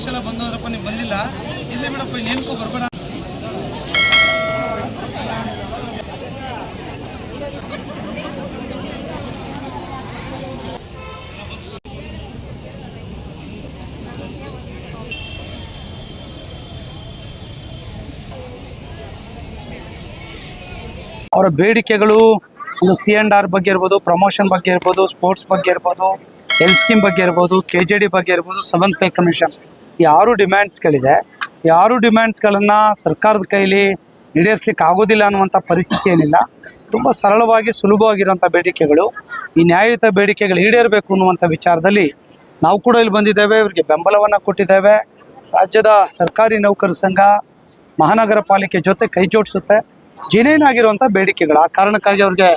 ಅಧ್ಯಕ್ಷ ಎಲ್ಲ ಬಂದವರಪ್ಪ, ನೀವು ಬಂದಿಲ್ಲ, ಇಲ್ಲೇ ಬಿಡಪ್ಪ, ಇನ್ನೇನಕ್ಕೂ ಬರಬೇಡ. ಅವರ ಬೇಡಿಕೆಗಳು ಒಂದು C&R ಬಗ್ಗೆ ಇರ್ಬೋದು, ಪ್ರಮೋಷನ್ ಬಗ್ಗೆ ಇರ್ಬೋದು, ಸ್ಪೋರ್ಟ್ಸ್ ಬಗ್ಗೆ ಇರ್ಬೋದು, ಹೆಲ್ತ್ ಸ್ಕೀಮ್ ಬಗ್ಗೆ ಇರ್ಬೋದು, KJD ಬಗ್ಗೆ ಇರ್ಬೋದು, 7th ಪೇ ಕಮಿಷನ್, ಈ 6 ಡಿಮ್ಯಾಂಡ್ಸ್ಗಳಿದೆ. ಈ 6 ಡಿಮ್ಯಾಂಡ್ಸ್ಗಳನ್ನು ಸರ್ಕಾರದ ಕೈಲಿ ಈಡೇರಿಸಲಿಕ್ಕೆ ಆಗೋದಿಲ್ಲ ಅನ್ನುವಂಥ ಪರಿಸ್ಥಿತಿ ಏನಿಲ್ಲ. ತುಂಬ ಸರಳವಾಗಿ ಸುಲಭವಾಗಿರುವಂಥ ಬೇಡಿಕೆಗಳು. ಈ ನ್ಯಾಯಯುತ ಬೇಡಿಕೆಗಳು ಈಡೇರಬೇಕು ಅನ್ನುವಂಥ ವಿಚಾರದಲ್ಲಿ ನಾವು ಕೂಡ ಇಲ್ಲಿ ಬಂದಿದ್ದೇವೆ. ಇವರಿಗೆ ಬೆಂಬಲವನ್ನು ಕೊಟ್ಟಿದ್ದೇವೆ. ರಾಜ್ಯದ ಸರ್ಕಾರಿ ನೌಕರರ ಸಂಘ ಮಹಾನಗರ ಪಾಲಿಕೆ ಜೊತೆ ಕೈ ಜೋಡಿಸುತ್ತೆ. ಜೆನ್ಯೂನ್ ಆಗಿರುವಂಥ ಬೇಡಿಕೆಗಳು, ಆ ಕಾರಣಕ್ಕಾಗಿ ಅವ್ರಿಗೆ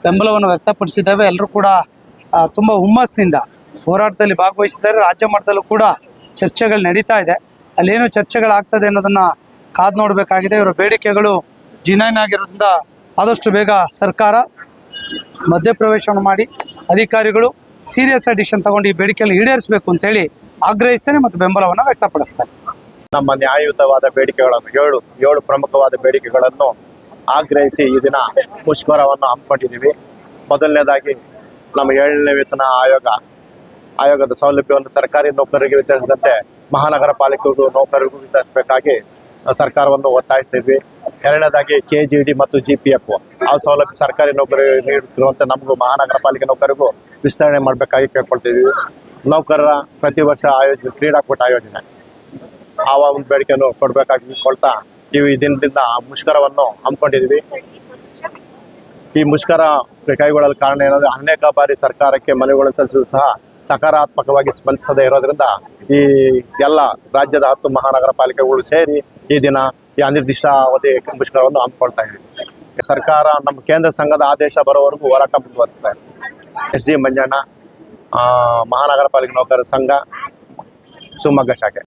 ಬೆಂಬಲವನ್ನು ವ್ಯಕ್ತಪಡಿಸಿದ್ದೇವೆ. ಎಲ್ಲರೂ ಕೂಡ ತುಂಬ ಹುಮ್ಮಸ್ಸಿನಿಂದ ಹೋರಾಟದಲ್ಲಿ ಭಾಗವಹಿಸಿದ್ದಾರೆ. ರಾಜ್ಯ ಮಟ್ಟದಲ್ಲೂ ಕೂಡ ಚರ್ಚೆಗಳು ನಡೀತಾ ಇದೆ. ಅಲ್ಲೇನು ಚರ್ಚೆಗಳಾಗ್ತದೆ ಅನ್ನೋದನ್ನು ಕಾದು ನೋಡಬೇಕಾಗಿದೆ. ಇವರ ಬೇಡಿಕೆಗಳು ಜೆನ್ಯೂನ್ ಆಗಿರೋದ್ರಿಂದ ಆದಷ್ಟು ಬೇಗ ಸರ್ಕಾರ ಮಧ್ಯಪ್ರವೇಶವನ್ನು ಮಾಡಿ ಅಧಿಕಾರಿಗಳು ಸೀರಿಯಸ್ ಡಿಸಿಷನ್ ತಗೊಂಡು ಈ ಬೇಡಿಕೆಯನ್ನು ಈಡೇರಿಸಬೇಕು ಅಂತೇಳಿ ಆಗ್ರಹಿಸ್ತೇನೆ ಮತ್ತು ಬೆಂಬಲವನ್ನು ವ್ಯಕ್ತಪಡಿಸ್ತೇನೆ. ನಮ್ಮ ನ್ಯಾಯಯುತವಾದ ಬೇಡಿಕೆಗಳನ್ನು ಏಳು ಪ್ರಮುಖವಾದ ಬೇಡಿಕೆಗಳನ್ನು ಆಗ್ರಹಿಸಿ ಈ ದಿನ ಮುಷ್ಕರವನ್ನು ಹಮ್ಮಿಕೊಂಡಿದ್ದೀವಿ. ಮೊದಲನೇದಾಗಿ ನಮ್ಮ 7ನೇ ವೇತನ ಆಯೋಗದ ಸೌಲಭ್ಯವನ್ನು ಸರ್ಕಾರಿ ನೌಕರರಿಗೆ ವಿತರಿಸಿದಂತೆ ಮಹಾನಗರ ಪಾಲಿಕೆಗೂ ನೌಕರರಿಗೂ ವಿತರಿಸಬೇಕಾಗಿ ಸರ್ಕಾರವನ್ನು ಒತ್ತಾಯಿಸ್ತಿದ್ವಿ. ಎರಡನೇದಾಗಿ KJD ಮತ್ತು GPF ಆ ಸೌಲಭ್ಯ ಸರ್ಕಾರಿ ನೌಕರರಿಗೆ ನೀಡುತ್ತಿರುವಂತೆ ನಮಗೂ ಮಹಾನಗರ ಪಾಲಿಕೆ ನೌಕರಿಗೂ ವಿಸ್ತರಣೆ ಮಾಡಬೇಕಾಗಿ ಕೇಳ್ಕೊಳ್ತಿದ್ವಿ. ನೌಕರರ ಪ್ರತಿ ವರ್ಷ ಕ್ರೀಡಾಕೂಟ ಆಯೋಜನೆ ಆ ಒಂದು ಬೇಡಿಕೆಯನ್ನು ಕೊಡಬೇಕಾಗಿ ಕೊಡ್ತಾ ಈ ದಿನದಿಂದ ಮುಷ್ಕರವನ್ನು ಹಮ್ಮಿಕೊಂಡಿದ್ವಿ. ಈ ಮುಷ್ಕರ ಕೈಗೊಳ್ಳಲು ಕಾರಣ ಏನಂದರೆ ಅನೇಕ ಬಾರಿ ಸರ್ಕಾರಕ್ಕೆ ಮನವಿಗಳನ್ನು ಸಲ್ಲಿಸಿದ್ರು ಸಹ ಸಕಾರಾತ್ಮಕವಾಗಿ ಸ್ಪಂದಿಸದೇ ಇರೋದ್ರಿಂದ ಈ ಎಲ್ಲ ರಾಜ್ಯದ 10 ಮಹಾನಗರ ಪಾಲಿಕೆಗಳು ಸೇರಿ ಈ ದಿನ ಈ ಅನಿರ್ದಿಷ್ಟಾವಧಿ ಮುಷ್ಕರವನ್ನು ಹಮ್ಮಿಕೊಳ್ತಾ ಇದ್ದೀವಿ. ಸರ್ಕಾರ ನಮ್ಮ ಕೇಂದ್ರ ಸಂಘದ ಆದೇಶ ಬರೋವರೆಗೂ ಹೋರಾಟ ಮುಂದುವರಿಸ್ತಾ ಇದೆ. SG ಮಂಜಣ್ಣ, ಮಹಾನಗರ ಪಾಲಿಕೆ ನೌಕರರ ಸಂಘ, ಶಿವಮೊಗ್ಗ ಶಾಖೆ.